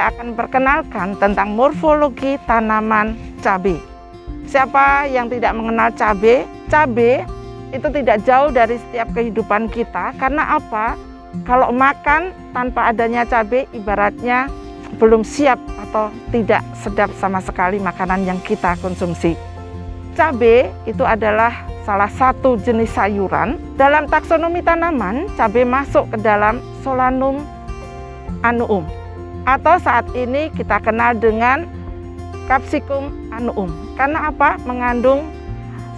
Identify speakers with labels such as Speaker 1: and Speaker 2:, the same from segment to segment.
Speaker 1: saya akan perkenalkan tentang morfologi tanaman cabai. Siapa yang tidak mengenal cabai? Cabai itu tidak jauh dari setiap kehidupan kita. Karena apa? Kalau makan tanpa adanya cabai, ibaratnya belum siap atau tidak sedap sama sekali makanan yang kita konsumsi. Cabai itu adalah salah satu jenis sayuran. Dalam taksonomi tanaman, cabai masuk ke dalam Solanum annuum, atau saat ini kita kenal dengan Capsicum annuum. Karena apa? Mengandung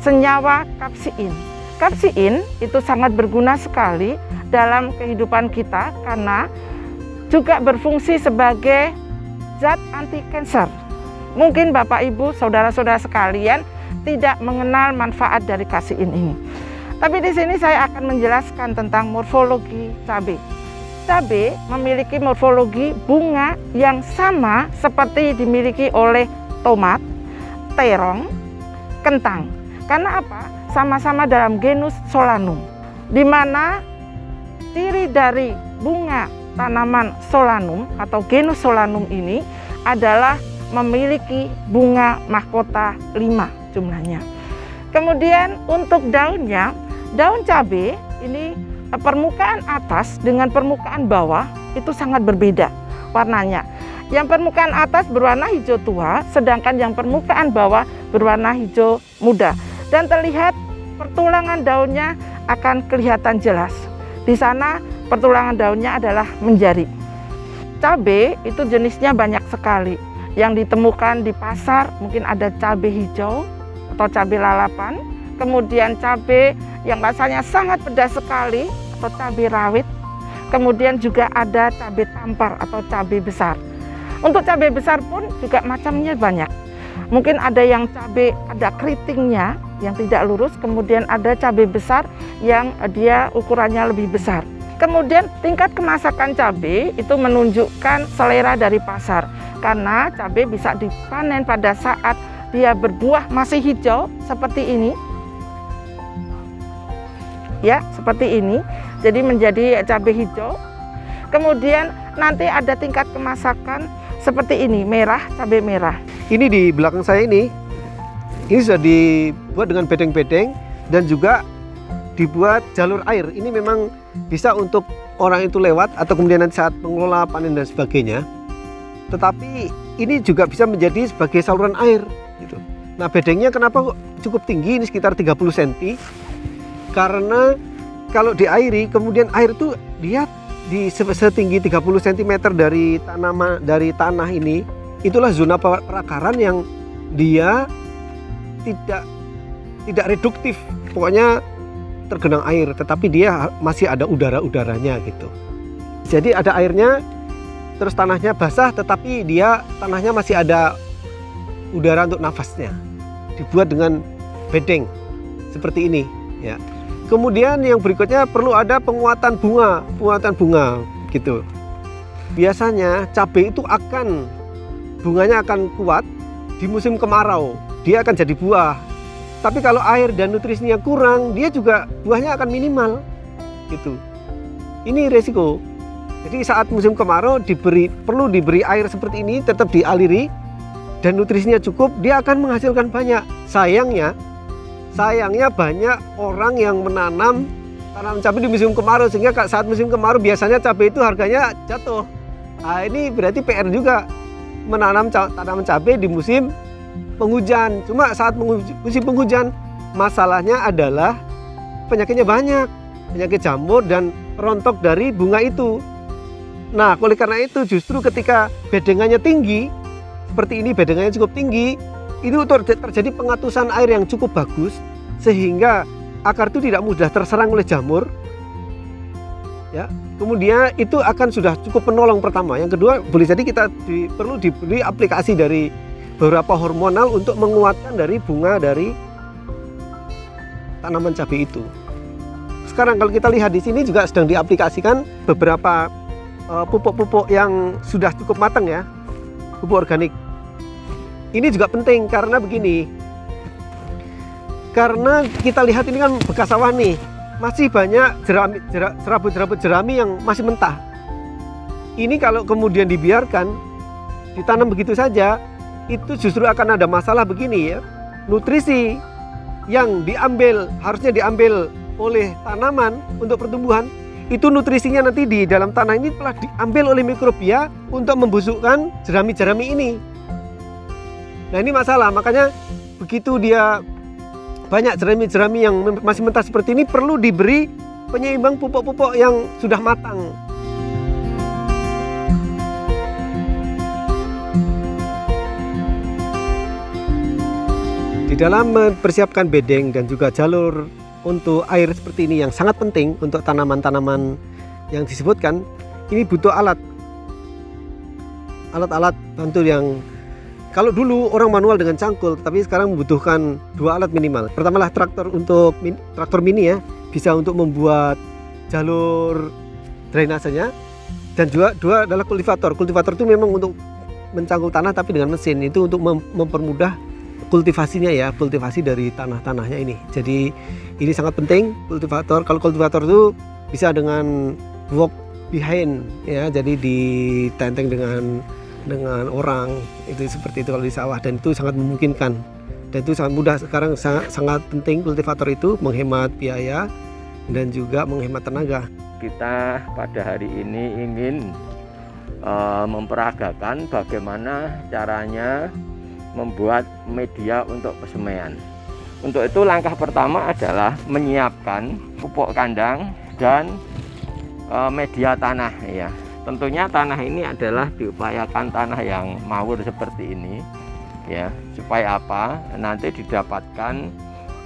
Speaker 1: senyawa kapsiin. Kapsiin itu sangat berguna sekali dalam kehidupan kita karena juga berfungsi sebagai zat anti kanker. Mungkin Bapak Ibu, saudara-saudara sekalian tidak mengenal manfaat dari kapsiin ini. Tapi di sini saya akan menjelaskan tentang morfologi cabai. Cabai memiliki morfologi bunga yang sama seperti dimiliki oleh tomat, terong, kentang. Karena apa? Sama-sama dalam genus Solanum, di mana ciri dari bunga tanaman Solanum atau genus Solanum ini adalah memiliki bunga mahkota 5 jumlahnya. Kemudian untuk daunnya, daun cabai ini permukaan atas dengan permukaan bawah itu sangat berbeda warnanya. Yang permukaan atas berwarna hijau tua, sedangkan yang permukaan bawah berwarna hijau muda. Dan terlihat pertulangan daunnya akan kelihatan jelas. Di sana pertulangan daunnya adalah menjari. Cabai itu jenisnya banyak sekali. Yang ditemukan di pasar mungkin ada cabai hijau atau cabai lalapan, kemudian cabai yang rasanya sangat pedas sekali atau cabai rawit, kemudian juga ada cabai tampar atau cabai besar. Untuk cabai besar pun juga macamnya banyak. Mungkin ada yang cabai ada keritingnya yang tidak lurus, kemudian ada cabai besar yang dia ukurannya lebih besar. Kemudian tingkat kemasakan cabai itu menunjukkan selera dari pasar, karena cabai bisa dipanen pada saat dia berbuah masih hijau seperti ini. Ya, seperti ini. Jadi menjadi cabai hijau. Kemudian nanti ada tingkat kemasakan seperti ini, merah, cabai merah.
Speaker 2: Ini di belakang saya ini sudah dibuat dengan bedeng-bedeng dan juga dibuat jalur air. Ini memang bisa untuk orang itu lewat atau kemudian nanti saat mengelola panen dan sebagainya. Tetapi ini juga bisa menjadi sebagai saluran air gitu. Nah, bedengnya kenapa cukup tinggi, ini sekitar 30 cm? Karena kalau diairi, kemudian air itu dia di setinggi 30 cm dari tanah ini, itulah zona perakaran yang dia tidak reduktif, pokoknya tergenang air, tetapi dia masih ada udara-udaranya gitu. Jadi ada airnya, terus tanahnya basah, tetapi tanahnya masih ada udara untuk nafasnya. Dibuat dengan bedeng seperti ini, ya. Kemudian yang berikutnya perlu ada penguatan bunga gitu. Biasanya cabai itu bunganya akan kuat di musim kemarau, dia akan jadi buah. Tapi kalau air dan nutrisinya kurang, dia juga buahnya akan minimal gitu. Ini resiko. Jadi saat musim kemarau perlu diberi air seperti ini, tetap dialiri dan nutrisinya cukup, dia akan menghasilkan banyak. Sayangnya banyak orang yang menanam cabai di musim kemarau, sehingga saat musim kemarau biasanya cabai itu harganya jatuh. Nah, ini berarti PR juga menanam tanaman cabai di musim penghujan. Cuma saat musim penghujan masalahnya adalah penyakitnya banyak, penyakit jamur dan rontok dari bunga itu. Nah, oleh karena itu justru ketika bedengannya tinggi seperti ini, bedengannya cukup tinggi, itu terjadi pengatusan air yang cukup bagus sehingga akar itu tidak mudah terserang oleh jamur. Ya, kemudian itu akan sudah cukup menolong pertama. Yang kedua, boleh jadi kita perlu diberi aplikasi dari beberapa hormonal untuk menguatkan dari bunga dari tanaman cabai itu. Sekarang kalau kita lihat di sini juga sedang diaplikasikan beberapa pupuk-pupuk yang sudah cukup matang ya, pupuk organik. Ini juga penting karena begini, karena kita lihat ini kan bekas sawah nih, masih banyak serabut-serabut jerami yang masih mentah. Ini kalau kemudian dibiarkan, ditanam begitu saja, itu justru akan ada masalah begini ya. Nutrisi yang harusnya diambil oleh tanaman untuk pertumbuhan, itu nutrisinya nanti di dalam tanah ini telah diambil oleh mikrobia untuk membusukkan jerami-jerami ini. Nah ini masalah, makanya begitu dia banyak jerami-jerami yang masih mentah seperti ini, perlu diberi penyeimbang pupuk-pupuk yang sudah matang. Di dalam mempersiapkan bedeng dan juga jalur untuk air seperti ini yang sangat penting untuk tanaman-tanaman yang disebutkan, ini butuh alat-alat bantu yang kalau dulu orang manual dengan cangkul, tapi sekarang membutuhkan 2 alat minimal. Pertamalah traktor traktor mini ya, bisa untuk membuat jalur drainasenya, dan juga 2 adalah kultivator. Kultivator itu memang untuk mencangkul tanah tapi dengan mesin, itu untuk mempermudah kultivasinya ya, kultivasi dari tanah-tanahnya ini. Jadi ini sangat penting kultivator. Kalau kultivator itu bisa dengan walk behind ya, jadi ditenteng dengan orang, itu seperti itu kalau di sawah, dan itu sangat memungkinkan dan itu sangat mudah. Sekarang sangat penting kultivator itu, menghemat biaya dan juga menghemat tenaga.
Speaker 3: Kita pada hari ini ingin memperagakan bagaimana caranya membuat media untuk persemaian. Untuk itu langkah pertama adalah menyiapkan pupuk kandang dan media tanah ya. Tentunya tanah ini adalah diupayakan tanah yang mawur seperti ini ya, supaya apa? Nanti didapatkan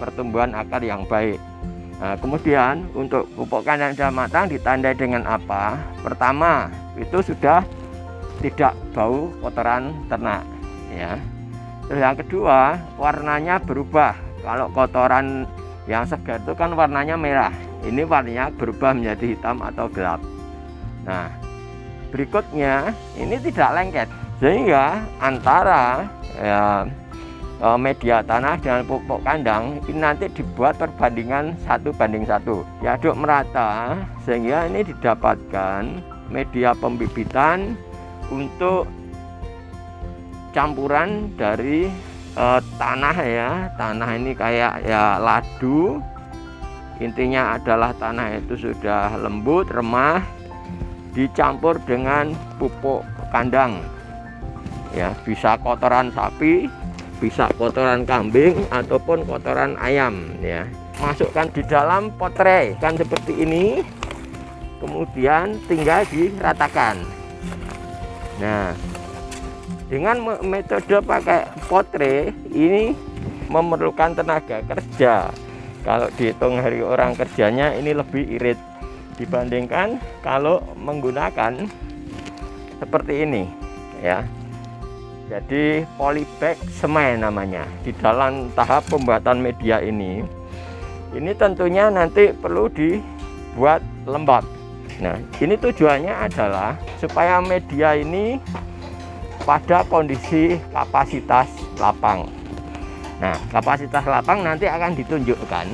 Speaker 3: pertumbuhan akar yang baik. Nah, kemudian untuk pupuk kandang sudah matang ditandai dengan apa? Pertama, itu sudah tidak bau kotoran ternak ya. Terus yang kedua, warnanya berubah. Kalau kotoran yang segar itu kan warnanya merah, ini warnanya berubah menjadi hitam atau gelap. Nah, berikutnya ini tidak lengket, sehingga antara ya, media tanah dengan pupuk kandang ini nanti dibuat perbandingan 1:1, diaduk merata sehingga ini didapatkan media pembibitan untuk campuran dari tanah ya. Tanah ini kayak ya ladu, intinya adalah tanah itu sudah lembut, remah, dicampur dengan pupuk kandang ya, bisa kotoran sapi, bisa kotoran kambing ataupun kotoran ayam ya. Masukkan di dalam pot tray kan seperti ini, kemudian tinggal diratakan. Nah, dengan metode pakai pot tray ini memerlukan tenaga kerja. Kalau dihitung hari orang kerjanya ini lebih irit dibandingkan kalau menggunakan seperti ini ya. Jadi polybag semen namanya. Di dalam tahap pembuatan media ini tentunya nanti perlu dibuat lembab. Nah, ini tujuannya adalah supaya media ini pada kondisi kapasitas lapang. Nah, kapasitas lapang nanti akan ditunjukkan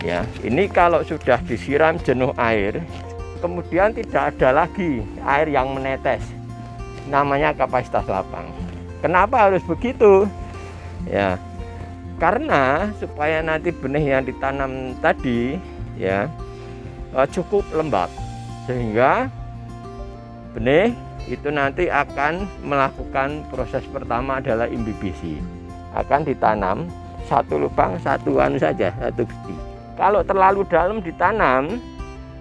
Speaker 3: ya. Ini kalau sudah disiram jenuh air, kemudian tidak ada lagi air yang menetes, namanya kapasitas lapang. Kenapa harus begitu ya? Karena supaya nanti benih yang ditanam tadi ya cukup lembab, sehingga benih itu nanti akan melakukan proses pertama adalah imbibisi. Akan ditanam satu lubang satu biji. Kalau terlalu dalam ditanam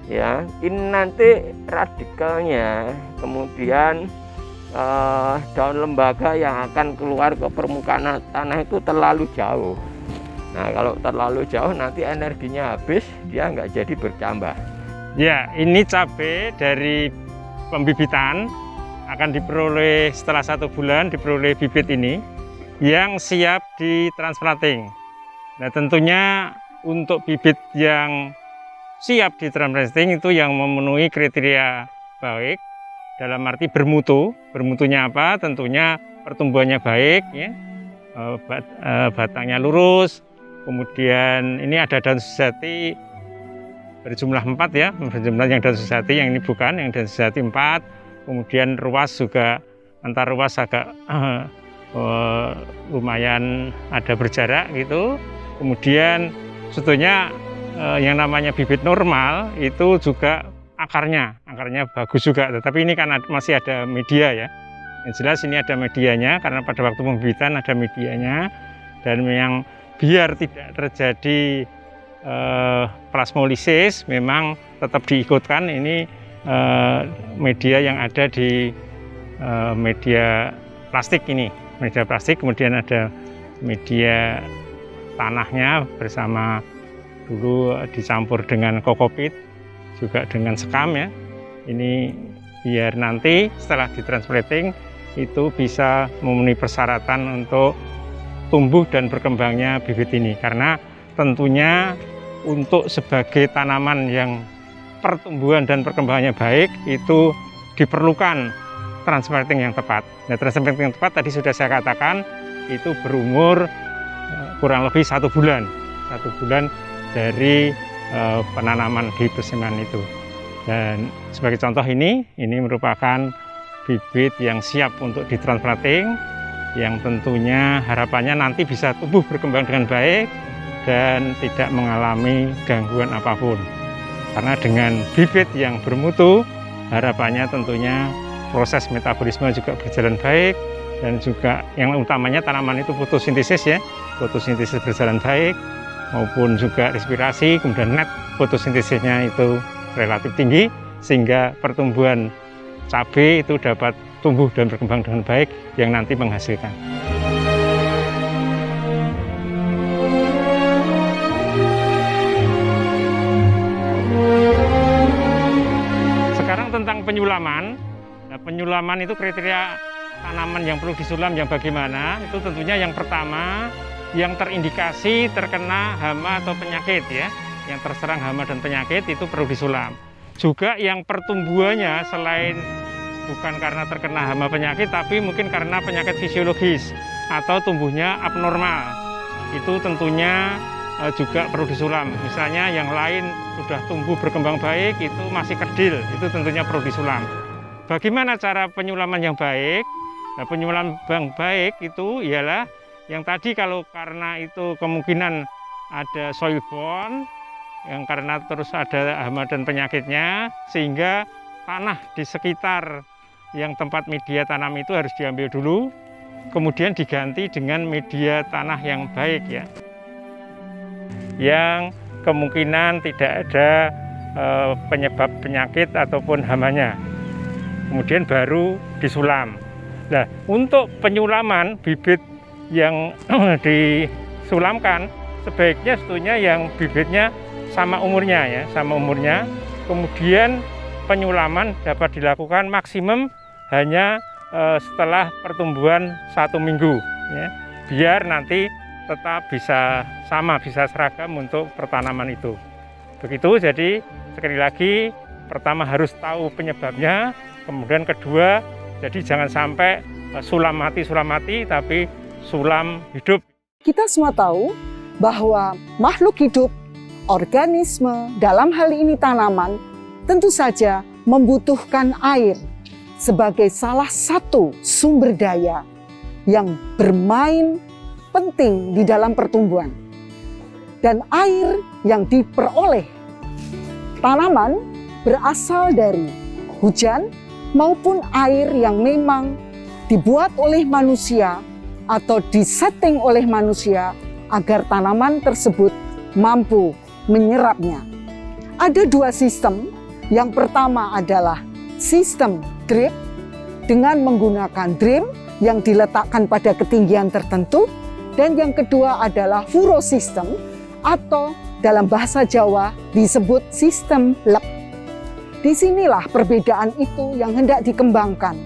Speaker 3: ya, ini nanti radikalnya, kemudian daun lembaga yang akan keluar ke permukaan tanah itu terlalu jauh. Nah, kalau terlalu jauh nanti energinya habis, dia nggak jadi bercambah.
Speaker 4: Ya, ini cabai dari pembibitan akan diperoleh setelah 1 bulan, diperoleh bibit ini yang siap di transplanting. Nah, tentunya untuk bibit yang siap di transplanting itu yang memenuhi kriteria baik, dalam arti bermutu. Bermutunya apa? Tentunya pertumbuhannya baik ya, batangnya lurus, kemudian ini ada daun sejati berjumlah 4 ya, berjumlah yang daun sejati, yang ini bukan, yang daun sejati 4. Kemudian ruas juga antar ruas agak lumayan ada berjarak gitu. Kemudian sebetulnya yang namanya bibit normal itu juga akarnya bagus juga, tetapi ini kan masih ada media ya. Yang jelas ini ada medianya karena pada waktu pembibitan ada medianya, dan yang biar tidak terjadi plasmolisis memang tetap diikutkan ini media yang ada di media plastik ini, media plastik, kemudian ada media tanahnya bersama, dulu dicampur dengan kokopit juga dengan sekam ya. Ini biar nanti setelah ditransplanting itu bisa memenuhi persyaratan untuk tumbuh dan berkembangnya bibit ini, karena tentunya untuk sebagai tanaman yang pertumbuhan dan perkembangannya baik itu diperlukan transplanting yang tepat. Nah, transplanting yang tepat tadi sudah saya katakan itu berumur kurang lebih 1 bulan dari penanaman di persimanan itu. Dan sebagai contoh ini merupakan bibit yang siap untuk ditransplanting, yang tentunya harapannya nanti bisa tumbuh berkembang dengan baik dan tidak mengalami gangguan apapun. Karena dengan bibit yang bermutu, harapannya tentunya proses metabolisme juga berjalan baik, dan juga yang utamanya tanaman itu fotosintesis ya, fotosintesis berjalan baik, maupun juga respirasi, kemudian net fotosintesisnya itu relatif tinggi, sehingga pertumbuhan cabai itu dapat tumbuh dan berkembang dengan baik yang nanti menghasilkan. Sekarang tentang penyulaman. Nah, penyulaman itu kriteria tanaman yang perlu disulam yang bagaimana? Itu tentunya yang pertama yang terindikasi terkena hama atau penyakit ya. Yang terserang hama dan penyakit itu perlu disulam. Juga yang pertumbuhannya selain bukan karena terkena hama penyakit, tapi mungkin karena penyakit fisiologis atau tumbuhnya abnormal, itu tentunya juga perlu disulam. Misalnya yang lain sudah tumbuh berkembang baik, itu masih kerdil, itu tentunya perlu disulam. Bagaimana cara penyulaman yang baik? Nah, penyulaman yang baik itu ialah yang tadi, kalau karena itu kemungkinan ada soil borne, yang karena terus ada hama dan penyakitnya, sehingga tanah di sekitar yang tempat media tanam itu harus diambil dulu, kemudian diganti dengan media tanah yang baik ya, yang kemungkinan tidak ada penyebab penyakit ataupun hamanya, kemudian baru disulam. Nah, untuk penyulaman bibit yang disulamkan sebaiknya sebetulnya yang bibitnya sama umurnya ya, sama umurnya. Kemudian penyulaman dapat dilakukan maksimum hanya setelah pertumbuhan 1 minggu ya, biar nanti tetap bisa sama, bisa seragam untuk pertanaman itu. Begitu, jadi sekali lagi pertama harus tahu penyebabnya, kemudian kedua, jadi jangan sampai sulam mati, tapi sulam hidup.
Speaker 5: Kita semua tahu bahwa makhluk hidup, organisme, dalam hal ini tanaman, tentu saja membutuhkan air sebagai salah satu sumber daya yang bermain penting di dalam pertumbuhan. Dan air yang diperoleh tanaman berasal dari hujan maupun air yang memang dibuat oleh manusia atau disetting oleh manusia agar tanaman tersebut mampu menyerapnya. Ada 2 sistem. Yang pertama adalah sistem drip dengan menggunakan drim yang diletakkan pada ketinggian tertentu, dan yang kedua adalah furrow system atau dalam bahasa Jawa disebut sistem lep. Disinilah perbedaan itu yang hendak dikembangkan.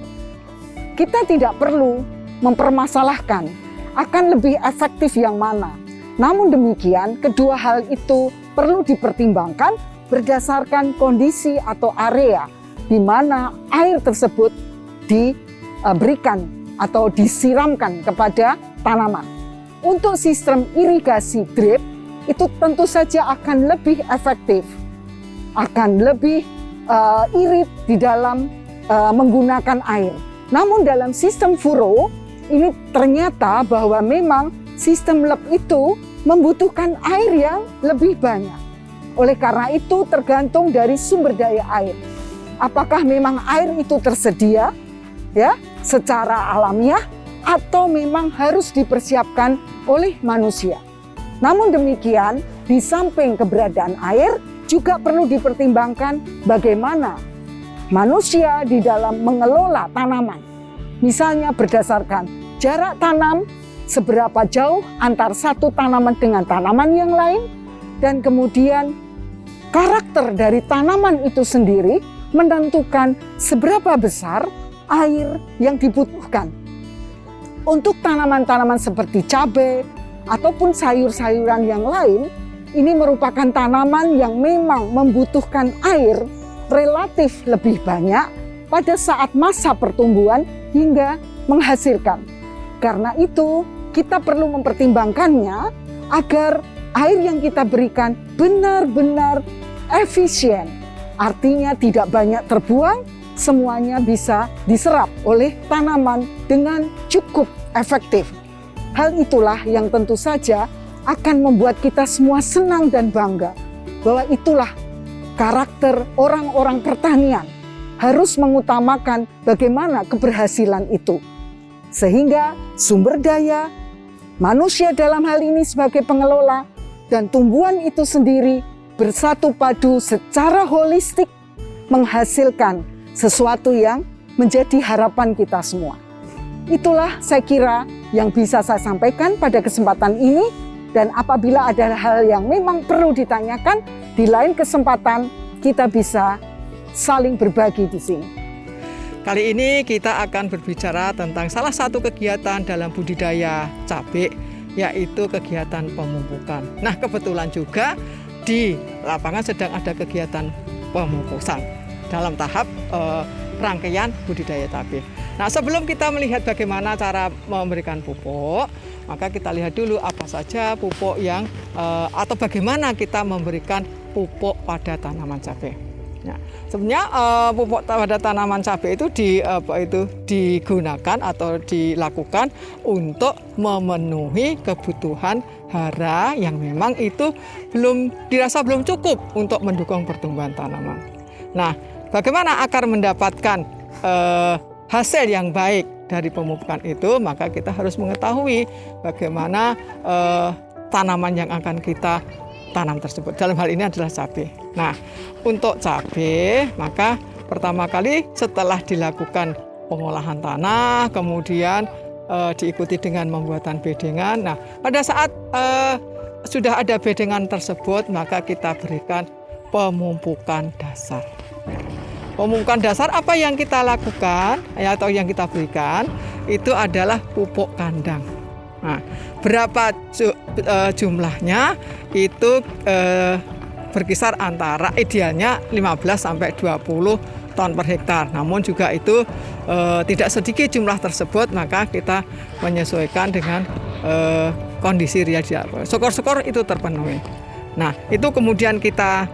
Speaker 5: Kita tidak perlu mempermasalahkan akan lebih efektif yang mana. Namun demikian, kedua hal itu perlu dipertimbangkan berdasarkan kondisi atau area di mana air tersebut diberikan atau disiramkan kepada tanaman. Untuk sistem irigasi drip itu tentu saja akan lebih efektif, akan lebih irit di dalam menggunakan air. Namun dalam sistem furrow ini ternyata bahwa memang sistem lep itu membutuhkan air yang lebih banyak. Oleh karena itu tergantung dari sumber daya air. Apakah memang air itu tersedia ya secara alamiah atau memang harus dipersiapkan oleh manusia. Namun demikian, di samping keberadaan air juga perlu dipertimbangkan bagaimana manusia di dalam mengelola tanaman. Misalnya berdasarkan jarak tanam, seberapa jauh antar satu tanaman dengan tanaman yang lain, dan kemudian karakter dari tanaman itu sendiri menentukan seberapa besar air yang dibutuhkan. Untuk tanaman-tanaman seperti cabai ataupun sayur-sayuran yang lain, ini merupakan tanaman yang memang membutuhkan air relatif lebih banyak pada saat masa pertumbuhan hingga menghasilkan. Karena itu, kita perlu mempertimbangkannya agar air yang kita berikan benar-benar efisien. Artinya tidak banyak terbuang, semuanya bisa diserap oleh tanaman dengan cukup efektif. Hal itulah yang tentu saja akan membuat kita semua senang dan bangga bahwa itulah karakter orang-orang pertanian, harus mengutamakan bagaimana keberhasilan itu. Sehingga sumber daya, manusia dalam hal ini sebagai pengelola, dan tumbuhan itu sendiri bersatu padu secara holistik menghasilkan sesuatu yang menjadi harapan kita semua. Itulah saya kira yang bisa saya sampaikan pada kesempatan ini, dan apabila ada hal yang memang perlu ditanyakan, di lain kesempatan kita bisa saling berbagi di sini.
Speaker 6: Kali ini kita akan berbicara tentang salah satu kegiatan dalam budidaya cabai, yaitu kegiatan pemupukan. Nah, kebetulan juga di lapangan sedang ada kegiatan pemupukan dalam tahap rangkaian budidaya cabai. Nah, sebelum kita melihat bagaimana cara memberikan pupuk, maka kita lihat dulu apa saja pupuk yang atau bagaimana kita memberikan pupuk pada tanaman cabai. Nah, sebenarnya pupuk pada tanaman cabai itu digunakan atau dilakukan untuk memenuhi kebutuhan hara yang memang itu dirasa belum cukup untuk mendukung pertumbuhan tanaman. Nah, bagaimana agar mendapatkan hasil yang baik dari pemupukan itu, maka kita harus mengetahui bagaimana tanaman yang akan kita tanam tersebut. Dalam hal ini adalah cabai. Nah, untuk cabai, maka pertama kali setelah dilakukan pengolahan tanah, kemudian diikuti dengan pembuatan bedengan. Nah, pada saat sudah ada bedengan tersebut, maka kita berikan pemupukan dasar. Pemupukan dasar apa yang kita lakukan atau yang kita berikan itu adalah pupuk kandang. Nah, berapa jumlahnya itu berkisar antara idealnya 15 sampai 20 ton per hektar. Namun juga itu tidak sedikit jumlah tersebut, maka kita menyesuaikan dengan kondisi real. Syukur-syukur itu terpenuhi. Nah, itu kemudian kita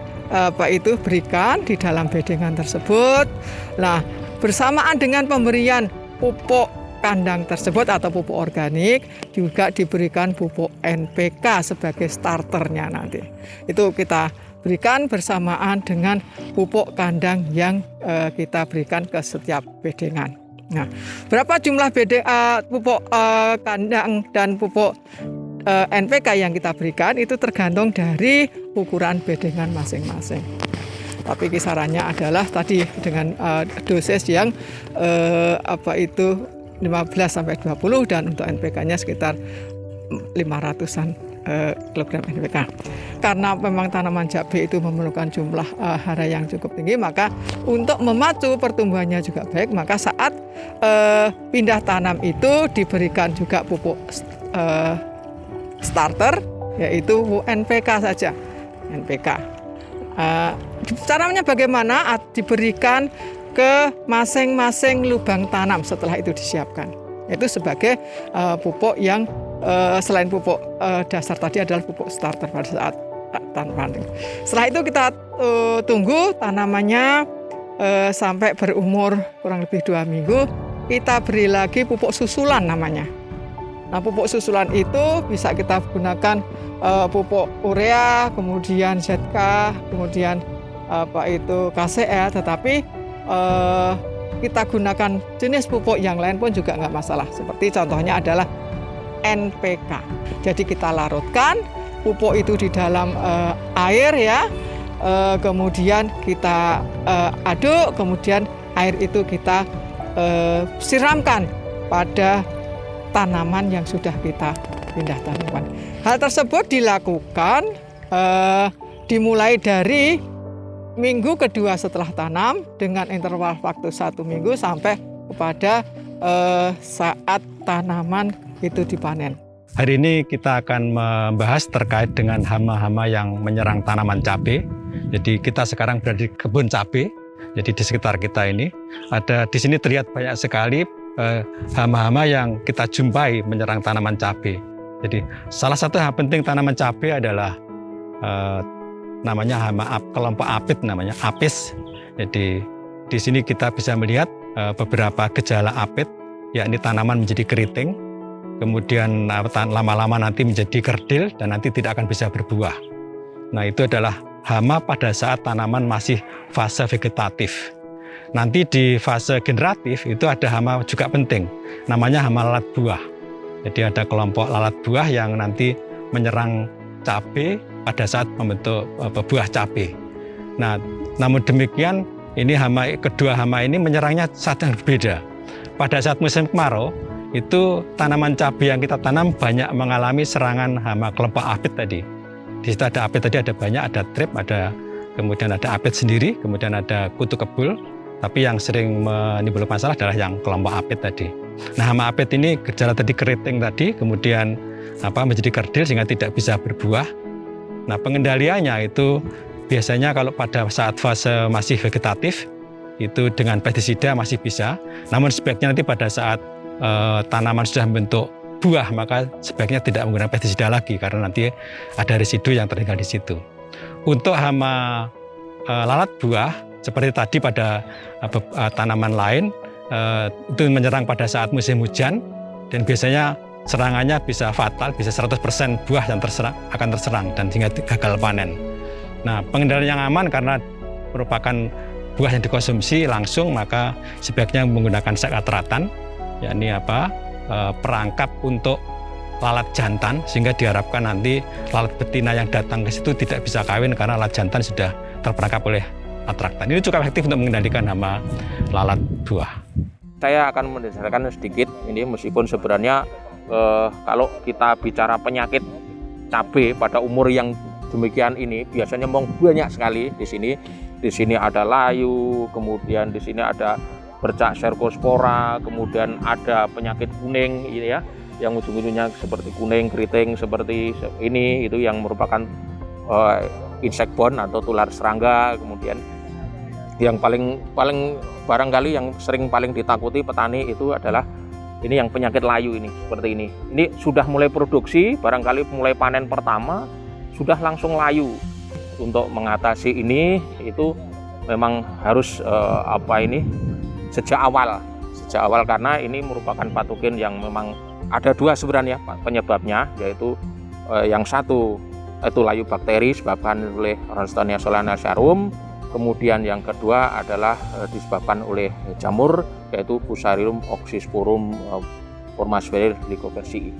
Speaker 6: berikan di dalam bedengan tersebut. Nah, bersamaan dengan pemberian pupuk kandang tersebut atau pupuk organik, juga diberikan pupuk NPK sebagai starternya nanti. Itu kita berikan bersamaan dengan pupuk kandang yang kita berikan ke setiap bedengan. Nah, berapa jumlah pupuk kandang dan pupuk NPK yang kita berikan itu tergantung dari ukuran bedengan masing-masing. Tapi kisarannya adalah tadi dengan dosis yang 15 sampai 20 dan untuk NPK-nya sekitar 500-an kilogram NPK. Karena memang tanaman cabai itu memerlukan jumlah hara yang cukup tinggi, maka untuk memacu pertumbuhannya juga baik, maka saat pindah tanam itu diberikan juga pupuk starter, yaitu NPK saja. NPK. Caranya bagaimana? Diberikan ke masing-masing lubang tanam setelah itu disiapkan. Itu sebagai pupuk yang selain pupuk dasar tadi adalah pupuk starter pada saat tanam. Setelah itu kita tunggu tanamannya sampai berumur kurang lebih 2 minggu, kita beri lagi pupuk susulan namanya. Nah, pupuk susulan itu bisa kita gunakan pupuk urea, kemudian ZK, kemudian KCL, tetapi kita gunakan jenis pupuk yang lain pun juga nggak masalah. Seperti contohnya adalah NPK. Jadi kita larutkan pupuk itu di dalam air ya, kemudian kita aduk, kemudian air itu kita siramkan pada tanaman yang sudah kita pindah tanaman. Hal tersebut dilakukan dimulai dari minggu kedua setelah tanam dengan interval waktu 1 minggu sampai kepada saat tanaman itu dipanen.
Speaker 7: Hari ini kita akan membahas terkait dengan hama-hama yang menyerang tanaman cabai. Jadi kita sekarang berada di kebun cabai. Jadi di sekitar kita ini ada, di sini terlihat banyak sekali hama-hama yang kita jumpai menyerang tanaman cabai. Jadi salah satu hal penting tanaman cabai adalah namanya hama kelompok apit, namanya apis. Jadi di sini kita bisa melihat beberapa gejala apit, yakni tanaman menjadi keriting, kemudian lama-lama nanti menjadi kerdil dan nanti tidak akan bisa berbuah. Nah, itu adalah hama pada saat tanaman masih fase vegetatif. Nanti di fase generatif itu ada hama juga penting, namanya hama lalat buah. Jadi ada kelompok lalat buah yang nanti menyerang cabai pada saat membentuk buah cabai. Nah, namun demikian ini kedua hama ini menyerangnya saat yang berbeda. Pada saat musim kemarau itu tanaman cabai yang kita tanam banyak mengalami serangan hama kelompok apit tadi. Di situ ada apit tadi, ada banyak, ada trip, kemudian ada apit sendiri, kemudian ada kutu kebul. Tapi yang sering menimbulkan masalah adalah yang kelompok apit tadi. Nah, hama apit ini gejala tadi keriting tadi, kemudian menjadi kerdil sehingga tidak bisa berbuah. Nah, pengendaliannya itu biasanya kalau pada saat fase masih vegetatif itu dengan pestisida masih bisa. Namun sebaiknya nanti pada saat tanaman sudah membentuk buah, maka sebaiknya tidak menggunakan pestisida lagi karena nanti ada residu yang tertinggal di situ. Untuk hama lalat buah seperti tadi pada tanaman lain itu menyerang pada saat musim hujan dan biasanya serangannya bisa fatal, bisa 100% buah yang akan terserang dan hingga gagal panen. Nah, pengendalian yang aman karena merupakan buah yang dikonsumsi langsung, maka sebaiknya menggunakan sekatratan, yakni perangkap untuk lalat jantan, sehingga diharapkan nanti lalat betina yang datang ke situ tidak bisa kawin karena lalat jantan sudah terperangkap oleh atraktan. Ini cukup efektif untuk mengendalikan hama lalat buah.
Speaker 3: Saya akan mendasarkan sedikit ini, meskipun sebenarnya kalau kita bicara penyakit cabai pada umur yang demikian ini biasanya memang banyak sekali di sini. Di sini ada layu, kemudian di sini ada bercak Cercospora, kemudian ada penyakit kuning ini ya, yang ujung-ujungnya seperti kuning, keriting seperti ini, itu yang merupakan insect borne atau tular serangga. Kemudian yang paling barangkali yang sering paling ditakuti petani itu adalah ini yang penyakit layu ini, seperti ini. Ini sudah mulai produksi, barangkali mulai panen pertama sudah langsung layu. Untuk mengatasi ini itu memang harus sejak awal karena ini merupakan patogen yang memang ada dua sebenarnya penyebabnya, yaitu yang satu itu layu bakteri disebabkan oleh Ralstonia solanacearum, kemudian yang kedua adalah disebabkan oleh jamur yaitu Fusarium oxysporum formasvellir lycopersii.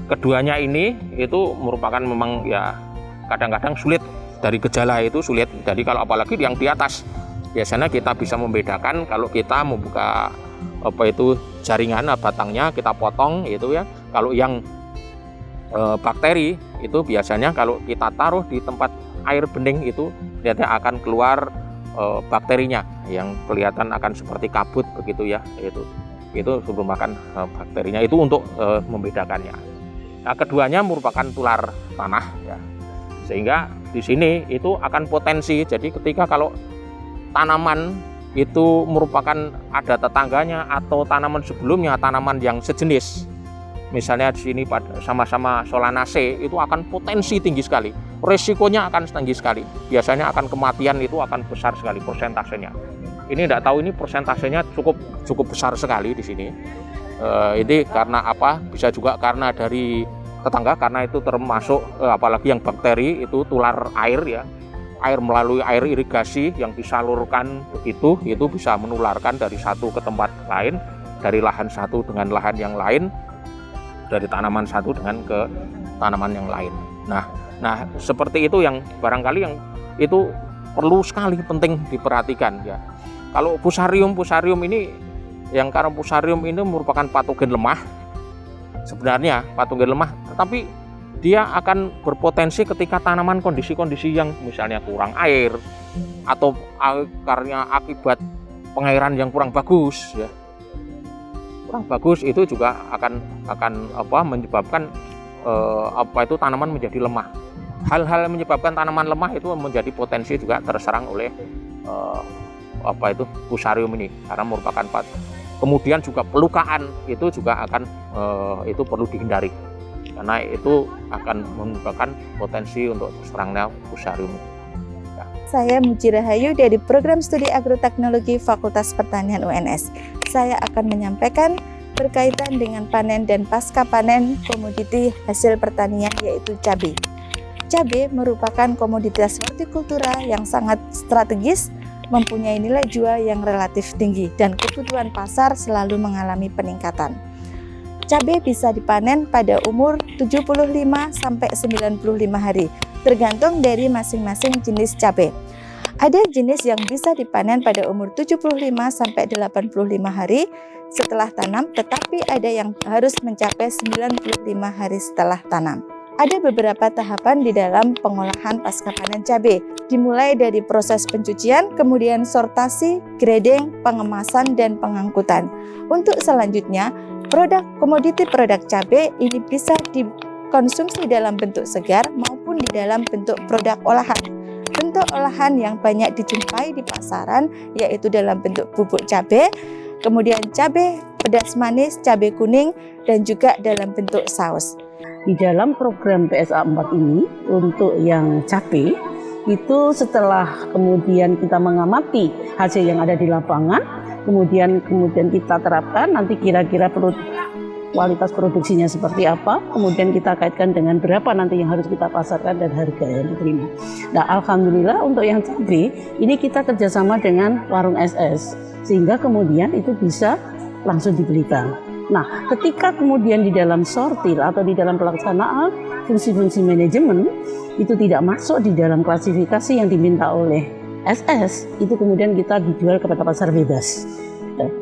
Speaker 3: Keduanya ini itu merupakan memang ya kadang-kadang sulit, dari gejala itu sulit. Jadi kalau apalagi yang di atas, biasanya kita bisa membedakan kalau kita membuka jaringan batangnya kita potong itu ya. Kalau yang bakteri itu biasanya kalau kita taruh di tempat air bening itu ternyata akan keluar bakterinya yang kelihatan akan seperti kabut begitu ya. Itu merupakan bakterinya, itu untuk membedakannya. Nah, keduanya merupakan tular tanah ya. Sehingga di sini itu akan potensi. Jadi ketika kalau tanaman itu merupakan ada tetangganya atau tanaman sebelumnya, tanaman yang sejenis, misalnya di sini sama-sama Solanaceae, itu akan potensi tinggi sekali. Resikonya akan tinggi sekali. Biasanya akan kematian itu akan besar sekali persentasenya.
Speaker 8: Ini tidak tahu, ini persentasenya cukup besar sekali di sini. Ini karena apa? Bisa juga karena dari tetangga, karena itu termasuk apalagi yang bakteri itu tular air ya. Air melalui air irigasi yang disalurkan itu bisa menularkan dari satu ke tempat lain, dari lahan satu dengan lahan yang lain, dari tanaman satu dengan ke tanaman yang lain. Nah seperti itu yang barangkali yang itu perlu sekali penting diperhatikan ya. Kalau fusarium ini, yang karena fusarium ini merupakan patogen lemah, sebenarnya patogen lemah, tetapi dia akan berpotensi ketika tanaman kondisi-kondisi yang misalnya kurang air atau karena akibat pengairan yang kurang bagus ya. Kurang bagus itu juga akan menyebabkan tanaman menjadi lemah. Hal-hal yang menyebabkan tanaman lemah itu menjadi potensi juga terserang oleh fusarium ini, karena merupakan kemudian juga pelukaan itu juga akan itu perlu dihindari, karena itu akan menyebabkan potensi untuk terserangnya fusarium.
Speaker 9: Saya Muji Rahayu dari Program Studi Agroteknologi Fakultas Pertanian UNS. Saya akan menyampaikan berkaitan dengan panen dan pasca panen komoditi hasil pertanian, yaitu cabai. Cabai merupakan komoditas hortikultura yang sangat strategis, mempunyai nilai jual yang relatif tinggi, dan kebutuhan pasar selalu mengalami peningkatan. Cabai bisa dipanen pada umur 75 sampai 95 hari, tergantung dari masing-masing jenis cabai. Ada jenis yang bisa dipanen pada umur 75 sampai 85 hari setelah tanam, tetapi ada yang harus mencapai 95 hari setelah tanam. Ada beberapa tahapan di dalam pengolahan pasca panen cabai, dimulai dari proses pencucian, kemudian sortasi, grading, pengemasan, dan pengangkutan. Untuk selanjutnya, komoditi produk cabai ini bisa dikonsumsi dalam bentuk segar maupun di dalam bentuk produk olahan. Bentuk olahan yang banyak dijumpai di pasaran yaitu dalam bentuk bubuk cabai, kemudian cabai pedas manis, cabai kuning, dan juga dalam bentuk saus.
Speaker 10: Di dalam program PSA 4 ini untuk yang cabai itu setelah kemudian kita mengamati hasil yang ada di lapangan, kemudian kita terapkan nanti kira-kira kualitas produksinya seperti apa, kemudian kita kaitkan dengan berapa nanti yang harus kita pasarkan dan harga yang diterima. Nah, alhamdulillah untuk yang cabai ini kita kerjasama dengan warung SS sehingga kemudian itu bisa langsung dibelikan. Nah, ketika kemudian di dalam sortir atau di dalam pelaksanaan fungsi-fungsi manajemen itu tidak masuk di dalam klasifikasi yang diminta oleh SS, itu kemudian kita dijual kepada pasar bebas.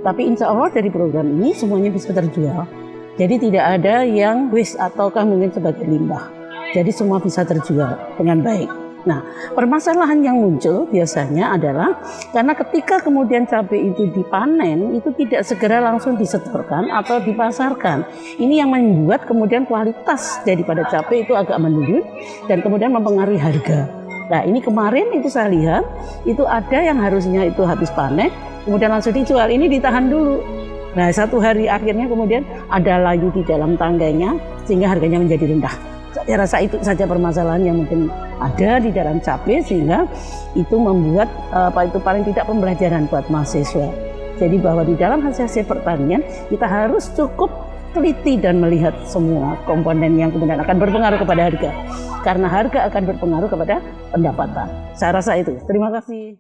Speaker 10: Tapi insya Allah dari program ini semuanya bisa terjual. Jadi tidak ada yang waste ataukah mungkin sebagai limbah. Jadi semua bisa terjual dengan baik. Nah, permasalahan yang muncul biasanya adalah karena ketika kemudian cabai itu dipanen, itu tidak segera langsung disetorkan atau dipasarkan. Ini yang membuat kemudian kualitas daripada cabai itu agak menurun dan kemudian mempengaruhi harga. Nah, ini kemarin itu saya lihat, itu ada yang harusnya itu habis panen, kemudian langsung dijual, ini ditahan dulu. Nah, satu hari akhirnya kemudian ada layu di dalam tangganya sehingga harganya menjadi rendah. Saya rasa itu saja permasalahan yang mungkin ada di dalam cabai sehingga itu membuat paling tidak pembelajaran buat mahasiswa. Jadi bahwa di dalam hasil pertanian kita harus cukup teliti dan melihat semua komponen yang kemudian akan berpengaruh kepada harga. Karena harga akan berpengaruh kepada pendapatan. Saya rasa itu. Terima kasih.